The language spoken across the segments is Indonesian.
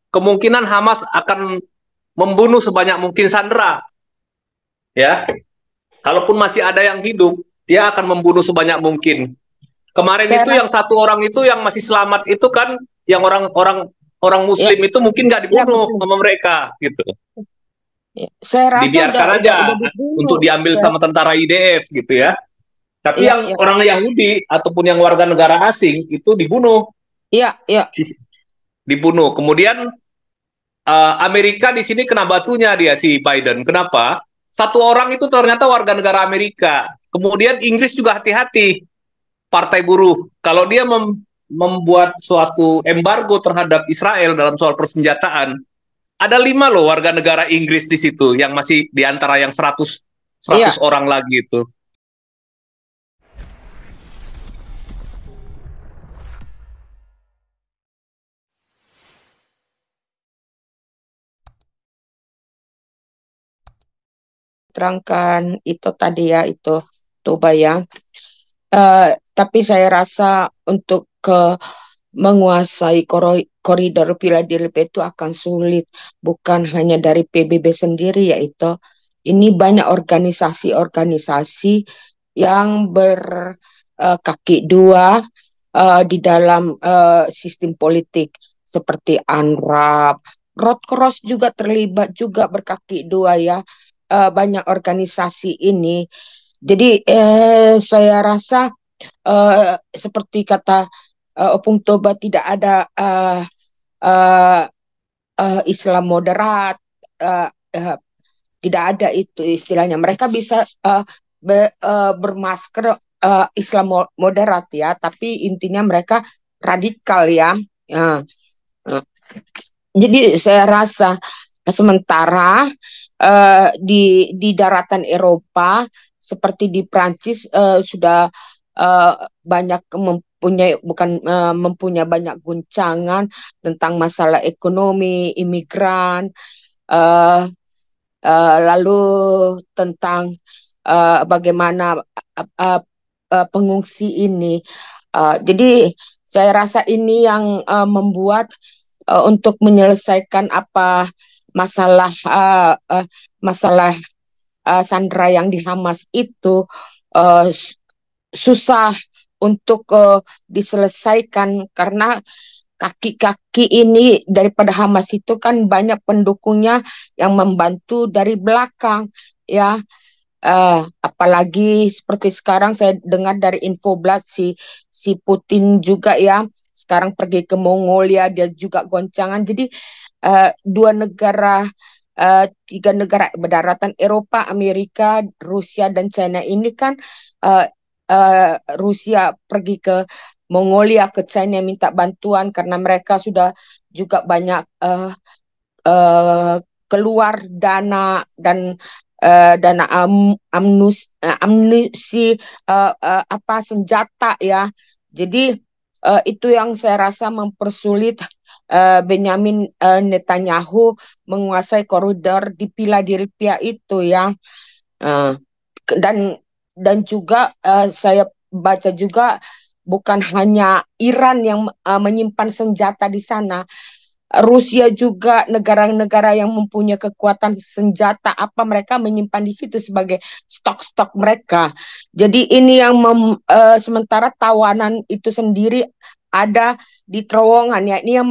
kemungkinan Hamas akan membunuh sebanyak mungkin sandera, ya. Kalaupun masih ada yang hidup, dia akan membunuh sebanyak mungkin. Kemarin Saya itu rasa yang satu orang itu yang masih selamat itu kan, yang orang ya, Muslim itu mungkin nggak ya dibunuh betul. sama mereka, gitu. Ya, saya rasa Dibiarkan udah aja dibunuh. untuk diambil Saya, sama tentara IDF, gitu ya. Tapi ya, yang ya, orang Yahudi ataupun yang warga negara asing itu dibunuh, ya, ya. dibunuh. Kemudian Amerika di sini kena batunya dia si Biden. Kenapa? Satu orang itu ternyata warga negara Amerika. Kemudian Inggris juga hati-hati, Partai Buruh. Kalau dia membuat suatu embargo terhadap Israel dalam soal persenjataan, ada 5 loh warga negara Inggris di situ yang masih di antara yang 100 Iya, orang lagi itu. terangkan itu tadi ya itu Toba ya. Tapi saya rasa untuk menguasai koridor Philadelphia itu akan sulit, bukan hanya dari PBB sendiri yaitu ini banyak organisasi-organisasi yang berkaki dua di dalam sistem politik seperti ANRAP, Red Cross juga terlibat juga berkaki dua ya. Banyak organisasi ini. Jadi saya rasa seperti kata Opung Toba tidak ada uh, Islam moderat, uh, uh, tidak ada itu istilahnya. Mereka bisa bermasker Islam moderat ya, tapi intinya mereka radikal ya. Uh, uh. Jadi saya rasa sementara di daratan Eropa seperti di Prancis sudah uh, banyak mempunyai banyak guncangan tentang masalah ekonomi, imigran, uh, lalu tentang bagaimana uh, pengungsi ini. Jadi saya rasa ini yang membuat untuk menyelesaikan apa masalah masalah sandera yang di Hamas itu uh, susah untuk diselesaikan karena kaki-kaki ini daripada Hamas itu kan banyak pendukungnya yang membantu dari belakang ya. Apalagi seperti sekarang saya dengar dari Infoblas si Putin juga ya sekarang pergi ke Mongolia dia juga goncangan. Jadi tiga negara berdaratan Eropa, Amerika, Rusia dan China ini kan uh, Rusia pergi ke Mongolia ke China minta bantuan karena mereka sudah juga banyak uh, keluar dana dan dana amnusi apa senjata ya. Jadi itu yang saya rasa mempersulit Benyamin Netanyahu menguasai koridor di Philadelphia itu ya. Uh, dan juga saya baca juga bukan hanya Iran yang menyimpan senjata di sana. Rusia juga negara-negara yang mempunyai kekuatan senjata apa mereka menyimpan di situ sebagai stok-stok mereka. Jadi ini yang sementara tawanan itu sendiri ada di terowongan ya ini yang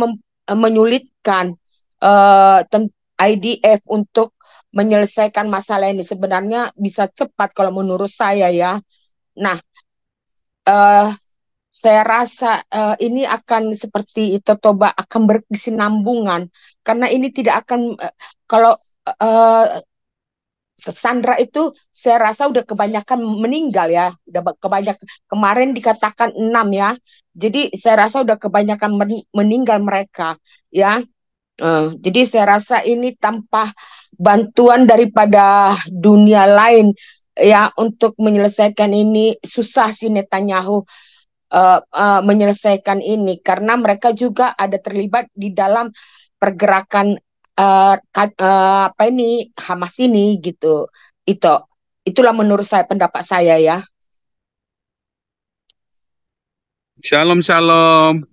menyulitkan uh, IDF untuk menyelesaikan masalah ini sebenarnya bisa cepat kalau menurut saya ya. Nah, uh, saya rasa ini akan seperti itu Toba akan berkesinambungan karena ini tidak akan kalau uh, Sandra itu saya rasa udah kebanyakan meninggal ya, udah kebanyak kemarin dikatakan 6 ya. Jadi saya rasa udah kebanyakan meninggal mereka ya. Jadi saya rasa ini tanpa bantuan daripada dunia lain ya untuk menyelesaikan ini susah si Netanyahu menyelesaikan ini karena mereka juga ada terlibat di dalam pergerakan apa ini Hamas ini gitu. Itu itulah menurut saya pendapat saya ya. Shalom, shalom.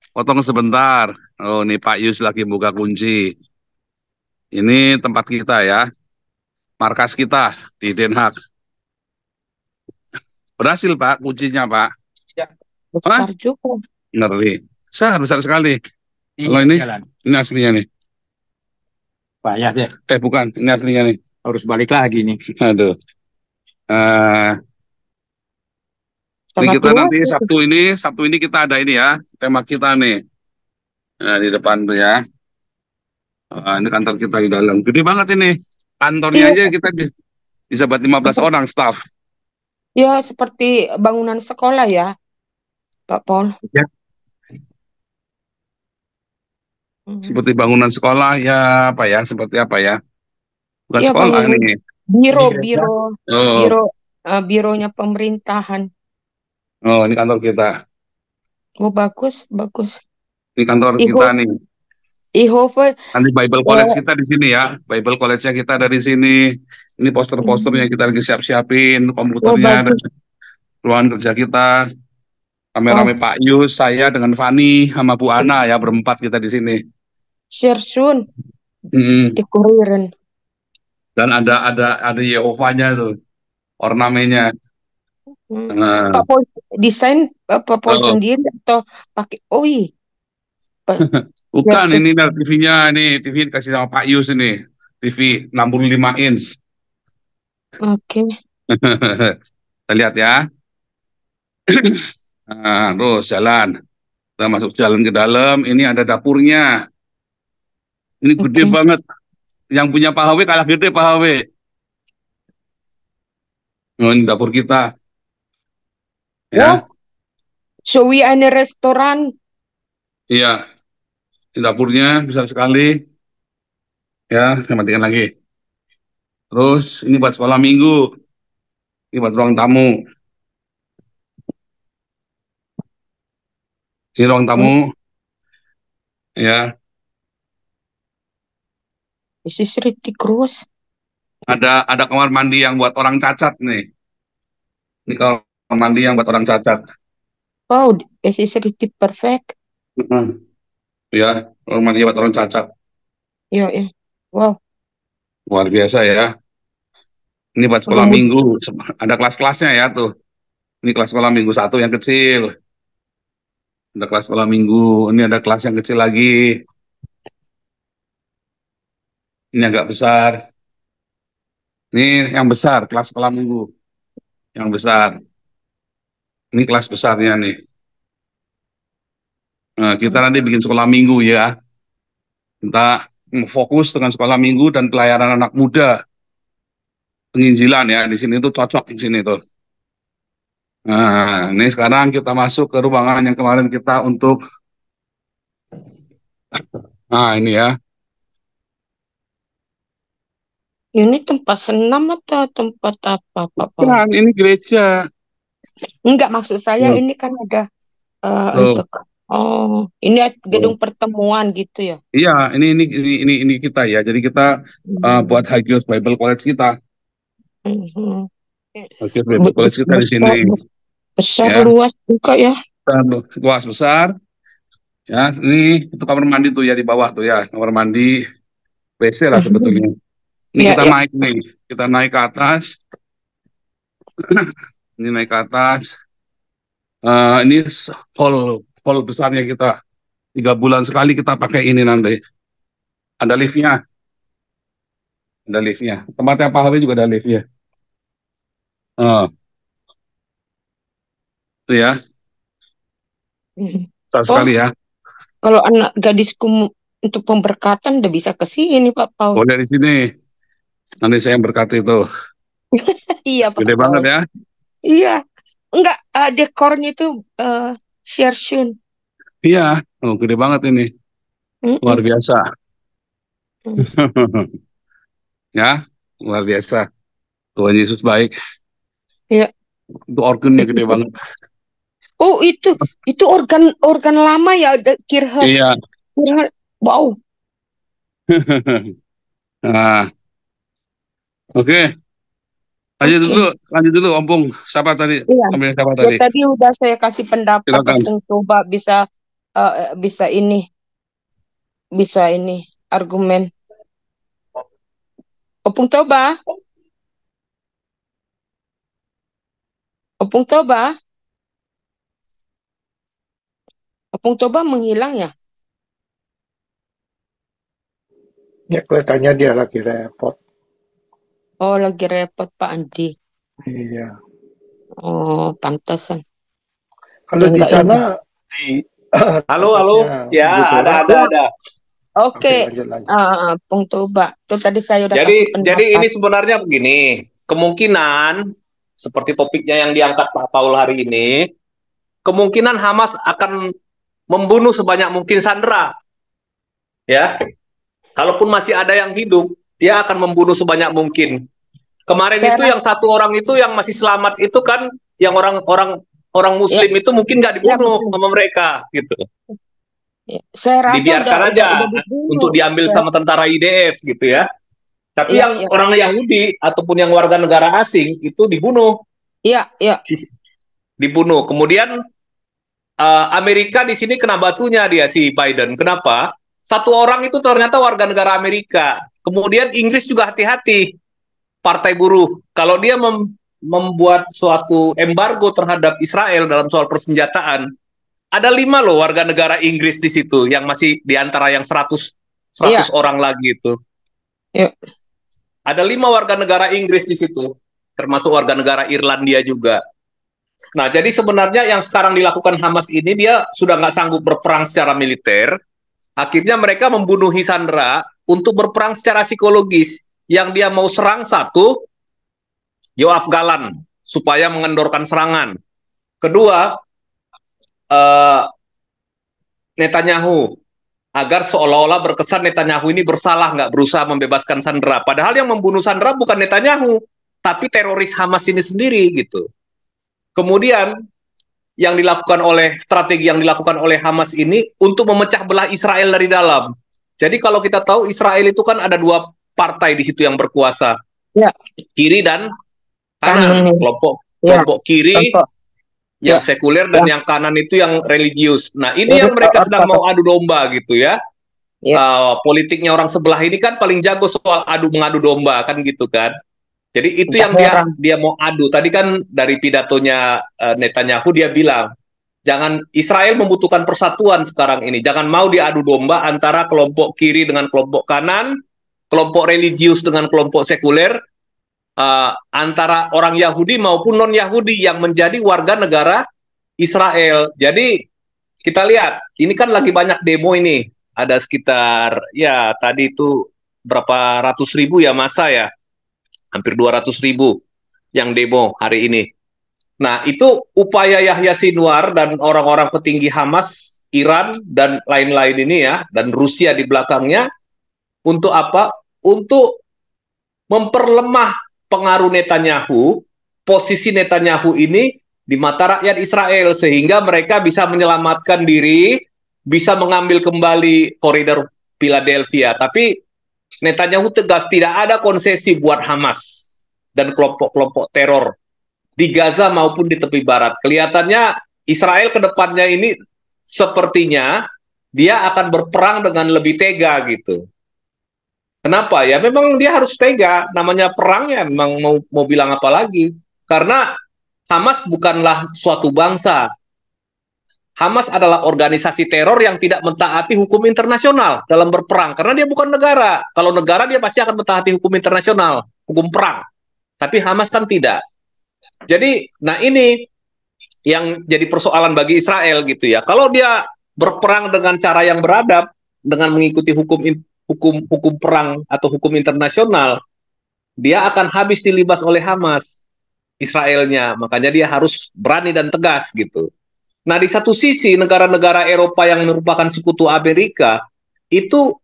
Potong sebentar. Oh, nih Pak Yus lagi buka kunci. Ini tempat kita ya, markas kita di Den Haag. Berhasil Pak, kuncinya Pak. Ya. Hah? Besar juga. Ngeri. Besar, besar sekali. Kalau ini, ini aslinya nih. Payah deh, Bukan, ini aslinya nih. harus balik lagi nih. Aduh. Eh, ini Sangat kita luas nanti itu. Sabtu ini kita ada ini ya, tema kita nih. Nah, di depan tuh ya. Ini kantor kita di dalam. Gede banget ini. Kantornya Iya, aja kita bisa buat 15 orang staff. ya seperti bangunan sekolah ya, Pak Paul. Ya. Mhm. Seperti bangunan sekolah ya, apa ya? Seperti apa ya? Bukan Iya, sekolah bangunan nih. biro, Ini gereja. biro, Oh, biro, bironya pemerintahan. oh, ini kantor kita. Oh, bagus, bagus. Ini kantor kita Iho, nih. Ihove, Nanti Bible College eh, kita di sini ya. Bible College-nya kita dari sini. Ini poster-poster yang kita lagi siap-siapin, oh komputernya, dan bagus. ruangan kerja kita. Rame-rame Wow, Pak Yus, saya dengan Fani, sama Bu Ana ya, berempat kita di sini. share soon Mm. di Kuriren. Dan ada Yehovanya tuh, ornamennya. Hmm. Nah, Pak Paul desain Pak Paul oh, sendiri atau pakai? Oh iya, share bukan soon. ini TV-nya, ini TV kasih sama Pak Yus ini. TV 65 inch. Oke, Kita lihat ya. Nah, terus jalan. Kita masuk jalan ke dalam, ini ada dapurnya. Ini gede oke. banget. Yang punya Pak Hawe kalah gede Pak Hawe. Oh, ini dapur kita. Ya, Wow, so we are in a restoran. iya. Ini dapurnya besar sekali. Ya, saya matikan lagi. Terus ini buat sekolah minggu. Ini buat ruang tamu. Ini ruang tamu. Hmm, Ya, this is ridiculous. ada kamar mandi yang buat orang cacat nih. Ini kamar mandi yang buat orang cacat. Wow, this is really perfect. Hmm. Ya, kamar mandi buat orang cacat. Ya, ya. Wow, Luar biasa ya. Ini buat sekolah rumit. minggu. Ada kelas-kelasnya ya tuh. Ini kelas sekolah minggu satu yang kecil. Ada kelas sekolah minggu. Ini ada kelas yang kecil lagi. Ini agak besar. Ini yang besar, kelas sekolah minggu. Yang besar. Ini kelas besarnya nih. Nah, kita nanti bikin sekolah minggu ya. Kita fokus dengan sekolah minggu dan pelayanan anak muda. Penginjilan ya. Di sini tuh cocok di sini tuh. Nah, ini sekarang kita masuk ke ruangan yang kemarin kita untuk. Nah, ini ya. Ini tempat senam atau tempat apa, Pak Paul? Kan, ini gereja. Enggak, maksud saya Tuh, ini kan ada tuh, untuk ini tuh. gedung pertemuan gitu ya. Iya, ini kita ya. Jadi kita buat Hmm. High Girls Bible College kita. Mhm. High Girls Bible College kita di sini. Besar, besar Ya, luas juga ya. luas besar. Ya, ini itu kamar mandi tuh ya di bawah tuh ya. Kamar mandi, WC lah sebetulnya. Ini Ya, kita ya. naik nih. Kita naik ke atas. Ini naik ke atas. Ini hall besarnya kita. 3 bulan sekali kita pakai ini nanti. Ada liftnya. Ada liftnya. Tempatnya Pak Hawi juga ada liftnya. Oh, itu ya. Mhm. Besar Oh, sekali ya. kalau anak gadisku untuk pemberkatan udah bisa ke sini, Pak Paul. Boleh di sini. Nanti saya yang berkati itu. Iya, Pak Gede banget Paul. ya. Iya. Enggak, dekornya itu Shershun. Iya. Oh, gede banget ini. Luar Mm-mm. biasa. Mm. Ya, luar biasa. Tuhan Yesus baik. Iya. Itu organnya gede banget. Oh, itu organ organ lama ya, Kirche. Iya. Wow. Nah, oke. Oke. Lanjut dulu, Ompong. Siapa tadi? Iya. Ambil siapa Ya tadi? tadi udah saya kasih pendapat, Silakan. Opung coba bisa ini bisa ini argumen. Opung Toba, Opung Toba, Opung Toba menghilang ya? Ya kelihatannya dia lagi repot. Oh, lagi repot Pak Andi. Iya. Oh, pantasan. Kalau Ya di enggak ini. sana di Halo, tempatnya ya Bu Dora. ada. Oke, Oke, lanjut. Opung Toba. Itu tadi saya udah Jadi kasih pendapat. ini sebenarnya begini, kemungkinan seperti topiknya yang diangkat Pak Paul hari ini, kemungkinan Hamas akan membunuh sebanyak mungkin sandera, ya. Kalaupun masih ada yang hidup, dia akan membunuh sebanyak mungkin. Kemarin Saya itu yang satu orang itu yang masih selamat itu kan, yang orang ya, Muslim itu mungkin nggak ya dibunuh betul. sama mereka, gitu. Ya. Saya rasa Dibiarkan aja udah dibunuh. untuk diambil sama tentara IDF, gitu ya. Tapi Iya, yang iya, orang Yahudi ataupun yang warga negara asing itu dibunuh, iya, iya. dibunuh. Kemudian Amerika di sini kena batunya dia si Biden. Kenapa? Satu orang itu ternyata warga negara Amerika. Kemudian Inggris juga hati-hati, Partai Buruh. Kalau dia membuat suatu embargo terhadap Israel dalam soal persenjataan, ada 5 loh warga negara Inggris di situ yang masih di antara yang 100 Iya, orang lagi itu. iya. Ada 5 warga negara Inggris di situ, termasuk warga negara Irlandia juga. Nah, jadi sebenarnya yang sekarang dilakukan Hamas ini, dia sudah nggak sanggup berperang secara militer. Akhirnya mereka membunuhi sandera untuk berperang secara psikologis. Yang dia mau serang satu, Yoav Galan, supaya mengendorkan serangan. Kedua, Netanyahu, agar seolah-olah berkesan Netanyahu ini bersalah, nggak berusaha membebaskan sandera. Padahal yang membunuh sandera bukan Netanyahu, tapi teroris Hamas ini sendiri, gitu. Kemudian yang dilakukan oleh strategi yang dilakukan oleh Hamas ini untuk memecah belah Israel dari dalam. Jadi kalau kita tahu Israel itu kan ada 2 partai di situ yang berkuasa, Ya, kiri dan kanan. kanan. Ya, Kelompok kiri contoh. yang Ya, sekuler dan yang kanan itu yang religius. Nah, ini yang mereka sedang mau adu domba gitu ya. Ya. Politiknya orang sebelah ini kan paling jago soal mengadu domba kan gitu kan. Jadi itu Entah yang orang. dia mau adu. Tadi kan dari pidatonya Netanyahu dia bilang, jangan, Israel membutuhkan persatuan sekarang ini. Jangan mau diadu domba antara kelompok kiri dengan kelompok kanan, kelompok religius dengan kelompok sekuler, antara orang Yahudi maupun non-Yahudi yang menjadi warga negara Israel. Jadi kita lihat, ini kan lagi banyak demo ini. Ada sekitar, ya tadi itu berapa ratus ribu ya masa ya, hampir 200.000 yang demo hari ini. Nah, itu upaya Yahya Sinwar dan orang-orang petinggi Hamas, Iran, dan lain-lain ini ya, dan Rusia di belakangnya, untuk apa? Untuk memperlemah pengaruh Netanyahu, posisi Netanyahu ini di mata rakyat Israel, sehingga mereka bisa menyelamatkan diri, bisa mengambil kembali koridor Philadelphia. Tapi Netanyahu tegas, tidak ada konsesi buat Hamas dan kelompok-kelompok teror di Gaza maupun di tepi barat. Kelihatannya Israel ke depannya ini sepertinya dia akan berperang dengan lebih tega gitu. Kenapa? Ya memang dia harus tega, namanya perang ya, memang mau bilang apa lagi. Karena Hamas bukanlah suatu bangsa. Hamas adalah organisasi teror yang tidak mentaati hukum internasional dalam berperang, karena dia bukan negara. Kalau negara dia pasti akan mentaati hukum internasional, hukum perang. Tapi Hamas kan tidak. Jadi, nah ini yang jadi persoalan bagi Israel gitu ya. Kalau dia berperang dengan cara yang beradab, dengan mengikuti hukum perang atau hukum internasional, dia akan habis dilibas oleh Hamas, Israelnya. Makanya dia harus berani dan tegas gitu. Nah, di satu sisi negara-negara Eropa yang merupakan sekutu Amerika itu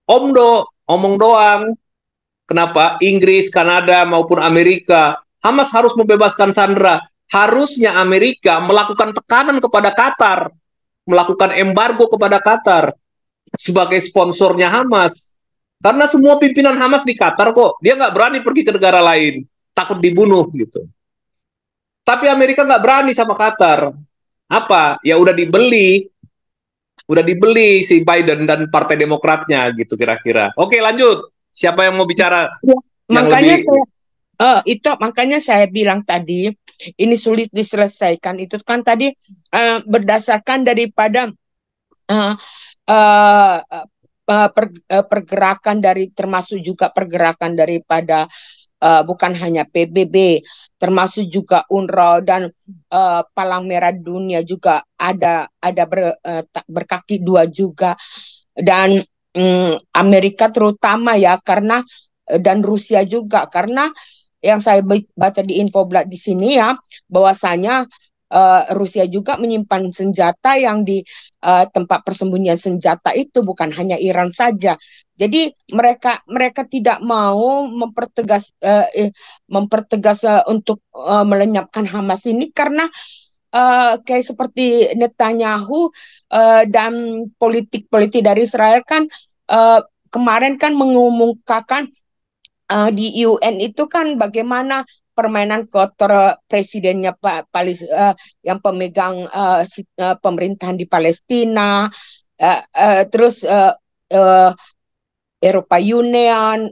omong doang. Kenapa? Inggris, Kanada maupun Amerika, Hamas harus membebaskan sandera. Harusnya Amerika melakukan tekanan kepada Qatar, melakukan embargo kepada Qatar sebagai sponsornya Hamas. Karena semua pimpinan Hamas di Qatar kok, dia nggak berani pergi ke negara lain, takut dibunuh gitu. Tapi Amerika nggak berani sama Qatar. Apa? Ya udah dibeli udah dibeli si Biden dan Partai Demokratnya gitu kira-kira. Oke, lanjut. Siapa yang mau bicara? Ya, Yang makanya lebih makanya saya bilang tadi ini sulit diselesaikan. Itu kan tadi berdasarkan daripada eh, eh, pergerakan dari, termasuk juga pergerakan daripada bukan hanya PBB, termasuk juga UNRWA dan Palang Merah Dunia juga ada berkaki dua juga, dan Amerika terutama ya, karena dan Rusia juga, karena yang saya baca di Infoblat di sini ya, bahwasanya Rusia juga menyimpan senjata yang di tempat persembunyian senjata itu, bukan hanya Iran saja. Jadi mereka tidak mau mempertegas untuk melenyapkan Hamas ini, karena kayak seperti Netanyahu dan politik-politik dari Israel kan kemarin kan mengumumkakan di UN itu kan bagaimana permainan kotor presidennya Pak yang pemegang pemerintahan di Palestina, terus Eropa Union,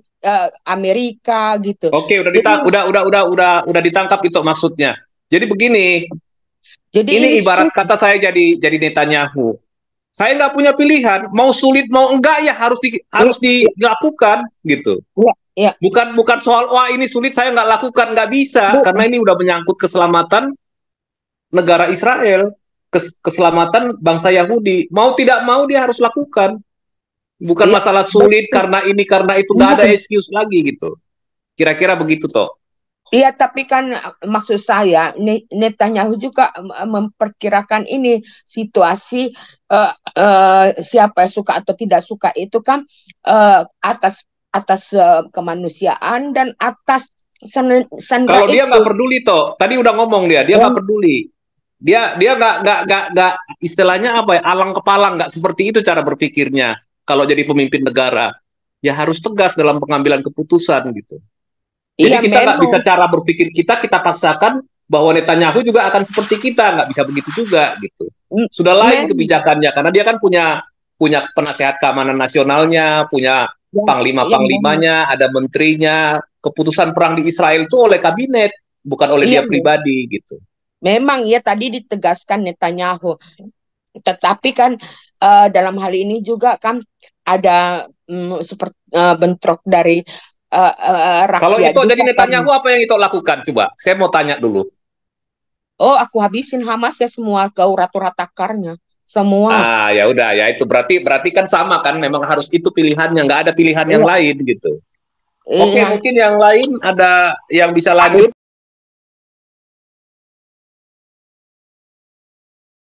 Amerika gitu. Oke, Jadi udah ditangkap itu maksudnya. Jadi begini, jadi ini ibarat kata saya jadi Netanyahu. Saya nggak punya pilihan, mau sulit mau enggak ya harus dilakukan gitu. Ya. Bukan soal wah ini sulit saya nggak lakukan, nggak bisa, karena ini udah menyangkut keselamatan negara Israel, keselamatan bangsa Yahudi. Mau tidak mau dia harus lakukan. Bukan masalah sulit karena ini karena itu, nggak ada excuse lagi gitu. Kira-kira begitu toh. Iya, tapi kan maksud saya Netanyahu juga memperkirakan ini situasi siapa yang suka atau tidak suka itu kan atas kemanusiaan dan atas sandra kalau dia nggak peduli toh, tadi udah ngomong dia nggak peduli, dia nggak istilahnya apa ya, alang kepalang, nggak seperti itu cara berpikirnya. Kalau jadi pemimpin negara ya harus tegas dalam pengambilan keputusan gitu. Jadi Iya, kita nggak memang. bisa cara berpikir kita paksakan bahwa Netanyahu juga akan seperti kita, nggak bisa begitu juga gitu. Sudah lain kebijakannya karena dia kan punya penasehat keamanan nasionalnya, punya panglima-panglimanya, ada menterinya. Keputusan perang di Israel itu oleh kabinet, bukan oleh dia pribadi gitu. Memang ya tadi ditegaskan Netanyahu. Tetapi kan dalam hal ini juga kan ada seperti bentrok dari rakyat. Kalau itu jadi kan. Netanyahu apa yang itu lakukan? Coba, saya mau tanya dulu. Oh, aku habisin Hamas ya semua, ke rata-ratakarnya semua. Ah, ya udah ya, itu berarti kan sama kan, memang harus itu pilihannya, nggak ada pilihan yang lain gitu. Oke, mungkin yang lain ada yang bisa lanjut.